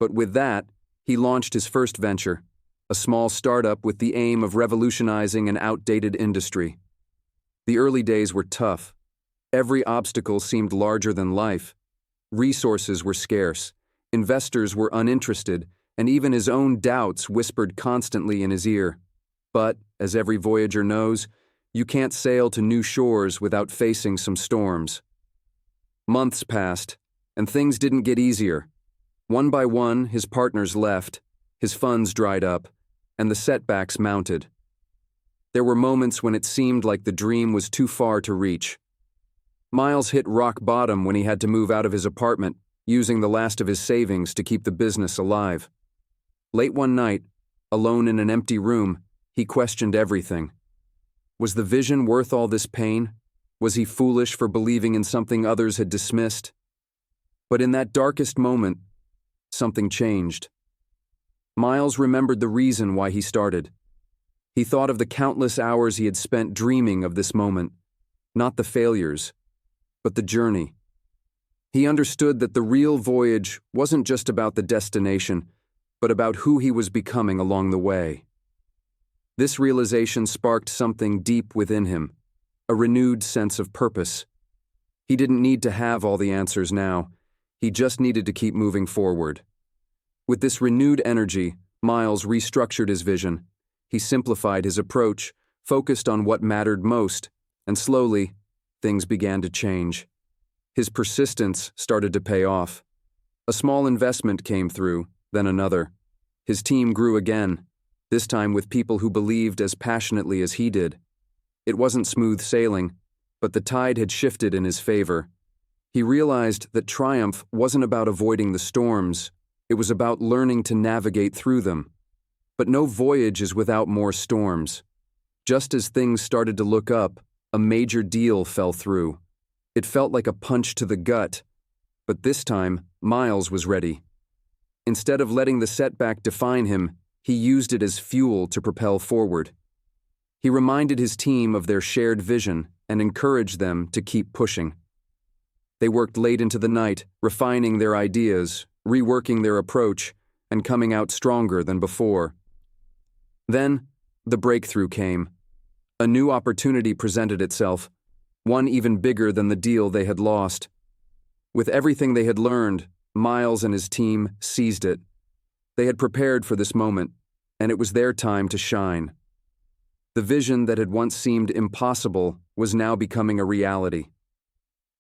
But with that, he launched his first venture, a small startup with the aim of revolutionizing an outdated industry. The early days were tough. Every obstacle seemed larger than life. Resources were scarce, investors were uninterested, and even his own doubts whispered constantly in his ear. But, as every voyager knows, you can't sail to new shores without facing some storms. Months passed, and things didn't get easier. One by one, his partners left, his funds dried up, and the setbacks mounted. There were moments when it seemed like the dream was too far to reach. Miles hit rock bottom when he had to move out of his apartment, using the last of his savings to keep the business alive. Late one night, alone in an empty room, he questioned everything. Was the vision worth all this pain? Was he foolish for believing in something others had dismissed? But in that darkest moment, something changed. Miles remembered the reason why he started. He thought of the countless hours he had spent dreaming of this moment, not the failures, but the journey. He understood that the real voyage wasn't just about the destination, but about who he was becoming along the way. This realization sparked something deep within him, a renewed sense of purpose. He didn't need to have all the answers now. He just needed to keep moving forward. With this renewed energy, Miles restructured his vision. He simplified his approach, focused on what mattered most, and slowly, things began to change. His persistence started to pay off. A small investment came through, then another. His team grew again, this time with people who believed as passionately as he did. It wasn't smooth sailing, but the tide had shifted in his favor. He realized that triumph wasn't about avoiding the storms, it was about learning to navigate through them. But no voyage is without more storms. Just as things started to look up, a major deal fell through. It felt like a punch to the gut, but this time, Miles was ready. Instead of letting the setback define him, he used it as fuel to propel forward. He reminded his team of their shared vision and encouraged them to keep pushing. They worked late into the night, refining their ideas, reworking their approach, and coming out stronger than before. Then, the breakthrough came. A new opportunity presented itself, one even bigger than the deal they had lost. With everything they had learned, Miles and his team seized it. They had prepared for this moment, and it was their time to shine. The vision that had once seemed impossible was now becoming a reality.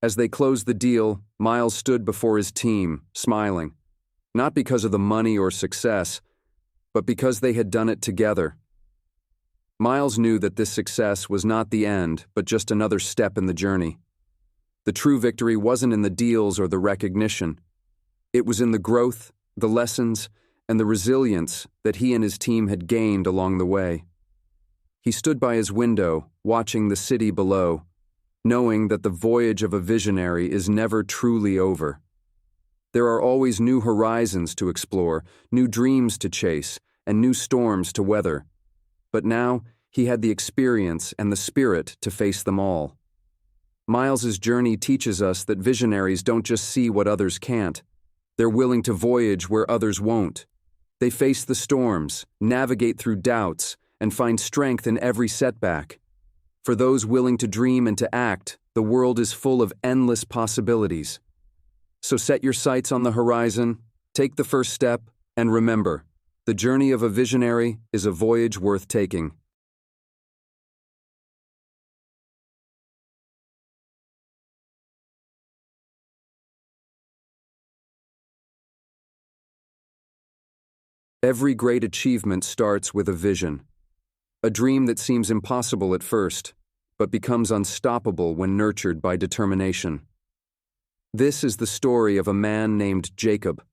As they closed the deal, Miles stood before his team, smiling, not because of the money or success, but because they had done it together. Miles knew that this success was not the end, but just another step in the journey. The true victory wasn't in the deals or the recognition. It was in the growth, the lessons, and the resilience that he and his team had gained along the way. He stood by his window, watching the city below, knowing that the voyage of a visionary is never truly over. There are always new horizons to explore, new dreams to chase, and new storms to weather. But now, he had the experience and the spirit to face them all. Miles's journey teaches us that visionaries don't just see what others can't. They're willing to voyage where others won't. They face the storms, navigate through doubts, and find strength in every setback. For those willing to dream and to act, the world is full of endless possibilities. So set your sights on the horizon, take the first step, and remember, the journey of a visionary is a voyage worth taking. Every great achievement starts with a vision. A dream that seems impossible at first, but becomes unstoppable when nurtured by determination. This is the story of a man named Jacob,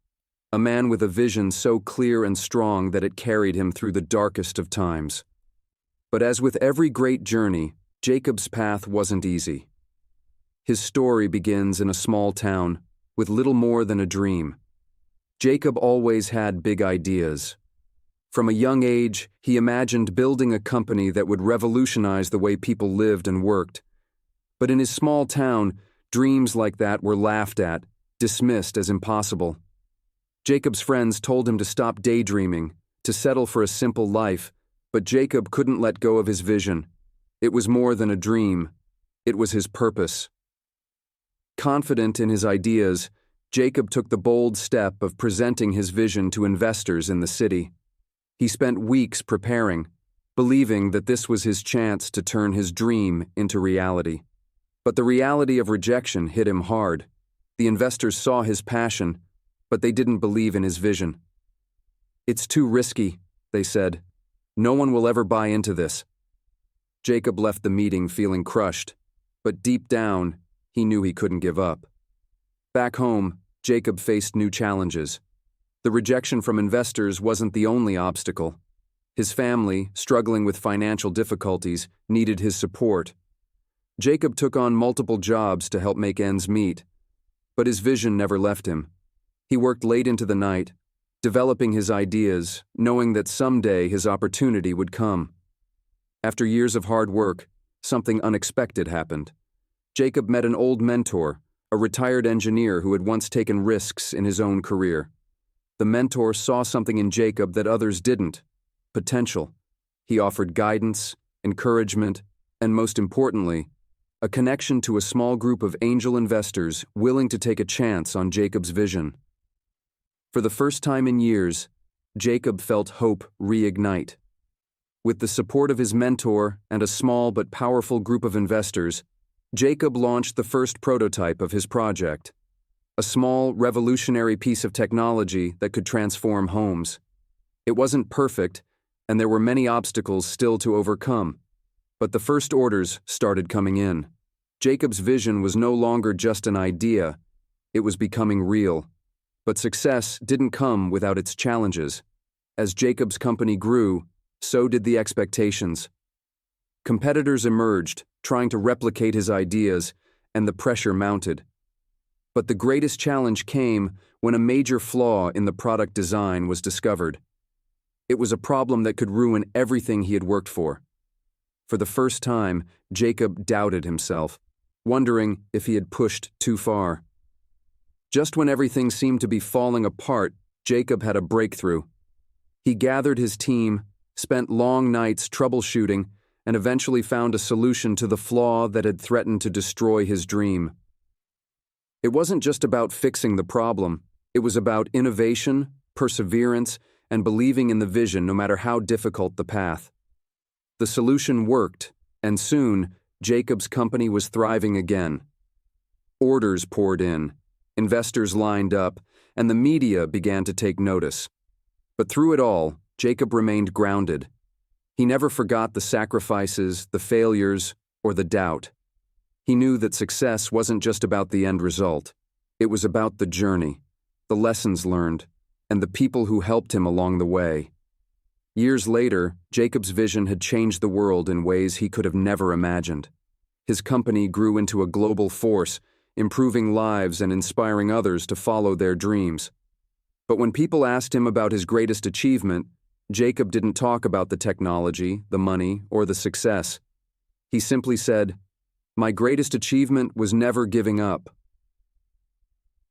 a man with a vision so clear and strong that it carried him through the darkest of times. But as with every great journey, Jacob's path wasn't easy. His story begins in a small town, with little more than a dream. Jacob always had big ideas. From a young age, he imagined building a company that would revolutionize the way people lived and worked. But in his small town, dreams like that were laughed at, dismissed as impossible. Jacob's friends told him to stop daydreaming, to settle for a simple life, but Jacob couldn't let go of his vision. It was more than a dream. It was his purpose. Confident in his ideas, Jacob took the bold step of presenting his vision to investors in the city. He spent weeks preparing, believing that this was his chance to turn his dream into reality. But the reality of rejection hit him hard. The investors saw his passion, but they didn't believe in his vision. "It's too risky," they said. "No one will ever buy into this." Jacob left the meeting feeling crushed, but deep down, he knew he couldn't give up. Back home, Jacob faced new challenges. The rejection from investors wasn't the only obstacle. His family, struggling with financial difficulties, needed his support. Jacob took on multiple jobs to help make ends meet, but his vision never left him. He worked late into the night, developing his ideas, knowing that someday his opportunity would come. After years of hard work, something unexpected happened. Jacob met an old mentor, a retired engineer who had once taken risks in his own career. The mentor saw something in Jacob that others didn't: potential. He offered guidance, encouragement, and most importantly, a connection to a small group of angel investors willing to take a chance on Jacob's vision. For the first time in years, Jacob felt hope reignite. With the support of his mentor and a small but powerful group of investors, Jacob launched the first prototype of his project, a small, revolutionary piece of technology that could transform homes. It wasn't perfect, and there were many obstacles still to overcome, but the first orders started coming in. Jacob's vision was no longer just an idea, it was becoming real. But success didn't come without its challenges. As Jacob's company grew, so did the expectations. Competitors emerged, trying to replicate his ideas, and the pressure mounted. But the greatest challenge came when a major flaw in the product design was discovered. It was a problem that could ruin everything he had worked for. For the first time, Jacob doubted himself, wondering if he had pushed too far. Just when everything seemed to be falling apart, Jacob had a breakthrough. He gathered his team, spent long nights troubleshooting, and eventually found a solution to the flaw that had threatened to destroy his dream. It wasn't just about fixing the problem, it was about innovation, perseverance, and believing in the vision no matter how difficult the path. The solution worked, and soon, Jacob's company was thriving again. Orders poured in, investors lined up, and the media began to take notice. But through it all, Jacob remained grounded. He never forgot the sacrifices, the failures, or the doubt. He knew that success wasn't just about the end result. It was about the journey, the lessons learned, and the people who helped him along the way. Years later, Jacob's vision had changed the world in ways he could have never imagined. His company grew into a global force, improving lives and inspiring others to follow their dreams. But when people asked him about his greatest achievement, Jacob didn't talk about the technology, the money, or the success. He simply said, "My greatest achievement was never giving up."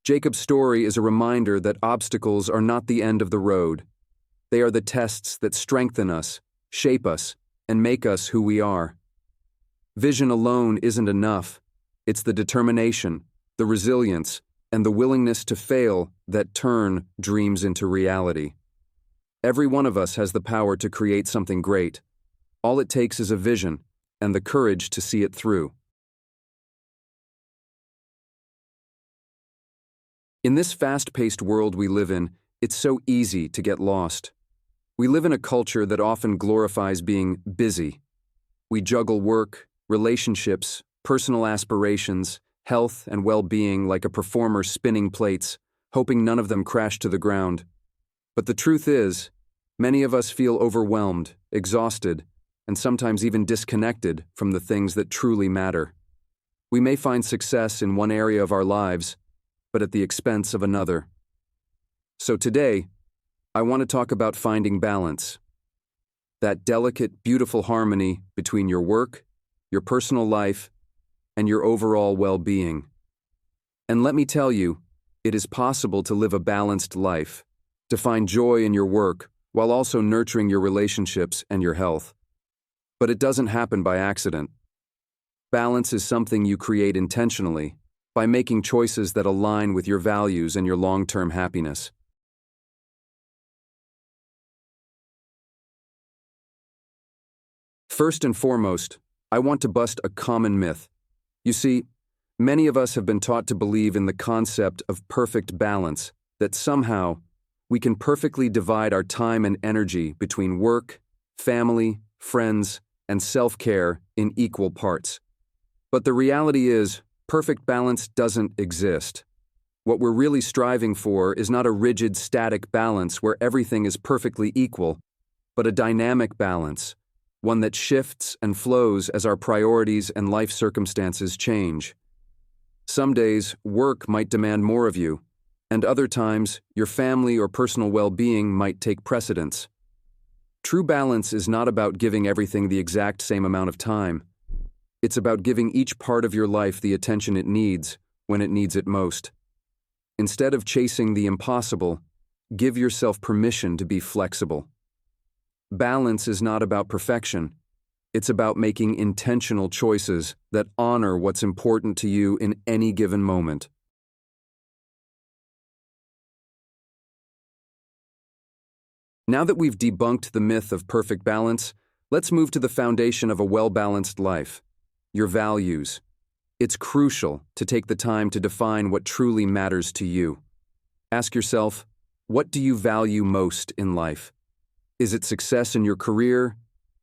Jacob's story is a reminder that obstacles are not the end of the road. They are the tests that strengthen us, shape us, and make us who we are. Vision alone isn't enough. It's the determination, the resilience, and the willingness to fail that turn dreams into reality. Every one of us has the power to create something great. All it takes is a vision and the courage to see it through. In this fast-paced world we live in, it's so easy to get lost. We live in a culture that often glorifies being busy. We juggle work, relationships, personal aspirations, health, and well-being like a performer spinning plates, hoping none of them crash to the ground. But the truth is, many of us feel overwhelmed, exhausted, and sometimes even disconnected from the things that truly matter. We may find success in one area of our lives, but at the expense of another. So today, I want to talk about finding balance. That delicate, beautiful harmony between your work, your personal life, and your overall well-being. And let me tell you, it is possible to live a balanced life, to find joy in your work while also nurturing your relationships and your health. But it doesn't happen by accident. Balance is something you create intentionally, by making choices that align with your values and your long-term happiness. First and foremost, I want to bust a common myth. You see, many of us have been taught to believe in the concept of perfect balance, that somehow we can perfectly divide our time and energy between work, family, friends, and self-care in equal parts. But the reality is, perfect balance doesn't exist. What we're really striving for is not a rigid, static balance where everything is perfectly equal, but a dynamic balance, one that shifts and flows as our priorities and life circumstances change. Some days, work might demand more of you, and other times, your family or personal well-being might take precedence. True balance is not about giving everything the exact same amount of time. It's about giving each part of your life the attention it needs when it needs it most. Instead of chasing the impossible, give yourself permission to be flexible. Balance is not about perfection. It's about making intentional choices that honor what's important to you in any given moment. Now that we've debunked the myth of perfect balance, let's move to the foundation of a well-balanced life: your values. It's crucial to take the time to define what truly matters to you. Ask yourself, what do you value most in life? Is it success in your career?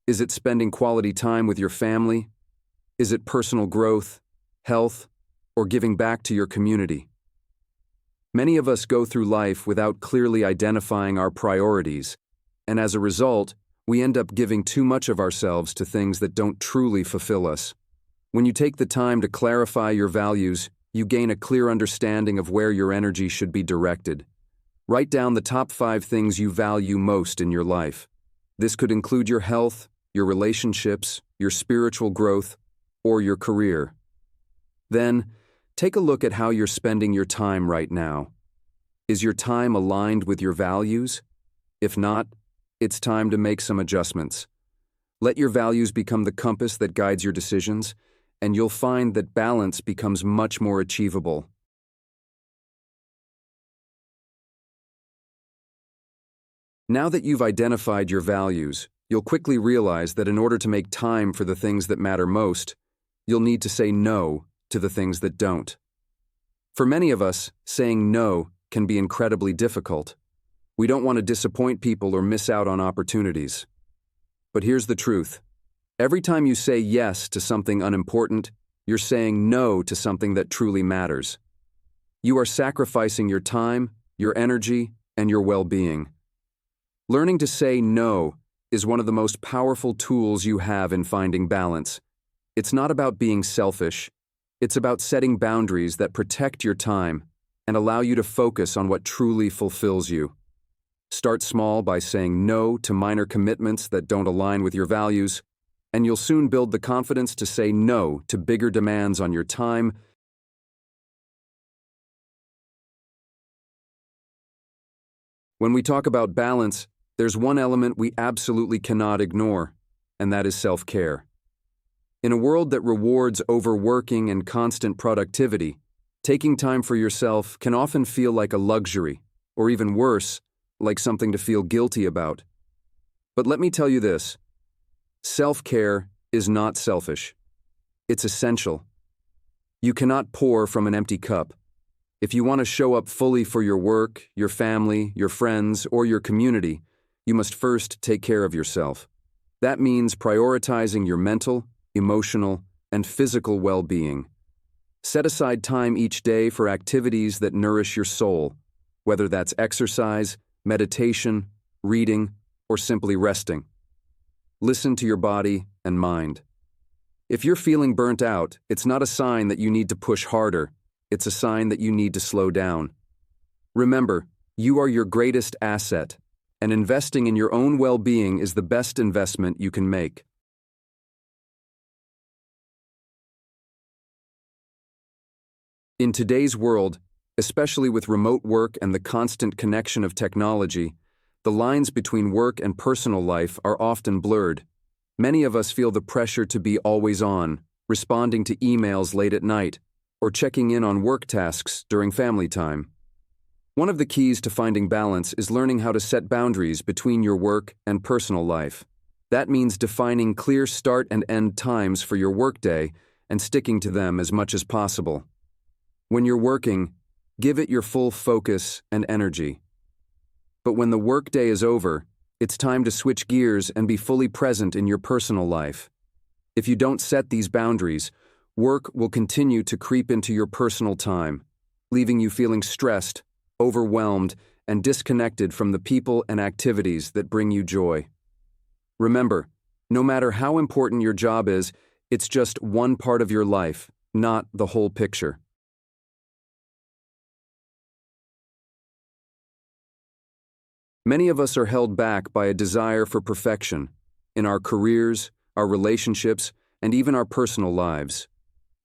Is it spending quality time with your family? Is it personal growth, health, or giving back to your community? Many of us go through life without clearly identifying our priorities, and as a result, we end up giving too much of ourselves to things that don't truly fulfill us. When you take the time to clarify your values, you gain a clear understanding of where your energy should be directed. Write down the top 5 things you value most in your life. This could include your health, your relationships, your spiritual growth, or your career. Then, take a look at how you're spending your time right now. Is your time aligned with your values? If not, it's time to make some adjustments. Let your values become the compass that guides your decisions, and you'll find that balance becomes much more achievable. Now that you've identified your values, you'll quickly realize that in order to make time for the things that matter most, you'll need to say no to the things that don't. For many of us, saying no can be incredibly difficult. We don't want to disappoint people or miss out on opportunities. But here's the truth. Every time you say yes to something unimportant, you're saying no to something that truly matters. You are sacrificing your time, your energy, and your well-being. Learning to say no is one of the most powerful tools you have in finding balance. It's not about being selfish. It's about setting boundaries that protect your time and allow you to focus on what truly fulfills you. Start small by saying no to minor commitments that don't align with your values, and you'll soon build the confidence to say no to bigger demands on your time. When we talk about balance, there's one element we absolutely cannot ignore, and that is self-care. In a world that rewards overworking and constant productivity, taking time for yourself can often feel like a luxury, or even worse, like something to feel guilty about. But let me tell you this: self-care is not selfish. It's essential. You cannot pour from an empty cup. If you want to show up fully for your work, your family, your friends, or your community, you must first take care of yourself. That means prioritizing your mental, emotional, and physical well-being. Set aside time each day for activities that nourish your soul, whether that's exercise, meditation, reading, or simply resting. Listen to your body and mind. If you're feeling burnt out, it's not a sign that you need to push harder. It's a sign that you need to slow down. Remember, you are your greatest asset, and investing in your own well-being is the best investment you can make. In today's world, especially with remote work and the constant connection of technology, the lines between work and personal life are often blurred. Many of us feel the pressure to be always on, responding to emails late at night, or checking in on work tasks during family time. One of the keys to finding balance is learning how to set boundaries between your work and personal life. That means defining clear start and end times for your workday and sticking to them as much as possible. When you're working, give it your full focus and energy. But when the workday is over, It's time to switch gears and be fully present in your personal life. If you don't set these boundaries, work will continue to creep into your personal time, leaving you feeling stressed, overwhelmed, and disconnected from the people and activities that bring you joy. Remember, no matter how important your job is, it's just one part of your life, not the whole picture. Many of us are held back by a desire for perfection in our careers, our relationships, and even our personal lives.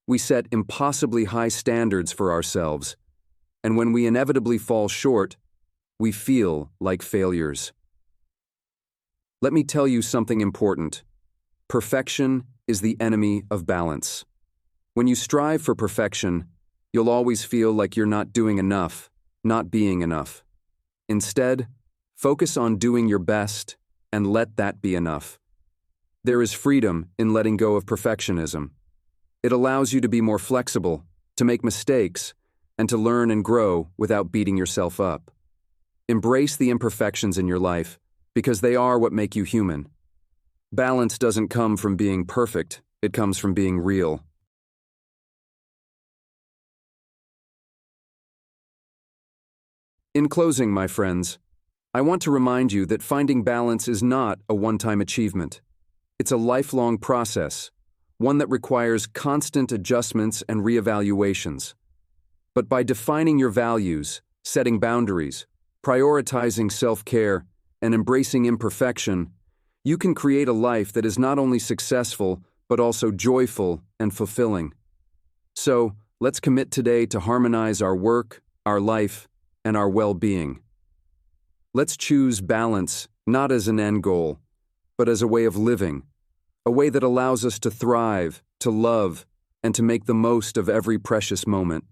We set impossibly high standards for ourselves, and when we inevitably fall short, we feel like failures. Let me tell you something important. Perfection is the enemy of balance. When you strive for perfection, you'll always feel like you're not doing enough, not being enough. Instead, focus on doing your best and let that be enough. There is freedom in letting go of perfectionism. It allows you to be more flexible, to make mistakes, and to learn and grow without beating yourself up. Embrace the imperfections in your life because they are what make you human. Balance doesn't come from being perfect, it comes from being real. In closing, my friends, I want to remind you that finding balance is not a one-time achievement. It's a lifelong process, one that requires constant adjustments and reevaluations. But by defining your values, setting boundaries, prioritizing self-care, and embracing imperfection, you can create a life that is not only successful, but also joyful and fulfilling. So, let's commit today to harmonize our work, our life, and our well-being. Let's choose balance not as an end goal, but as a way of living, a way that allows us to thrive, to love, and to make the most of every precious moment.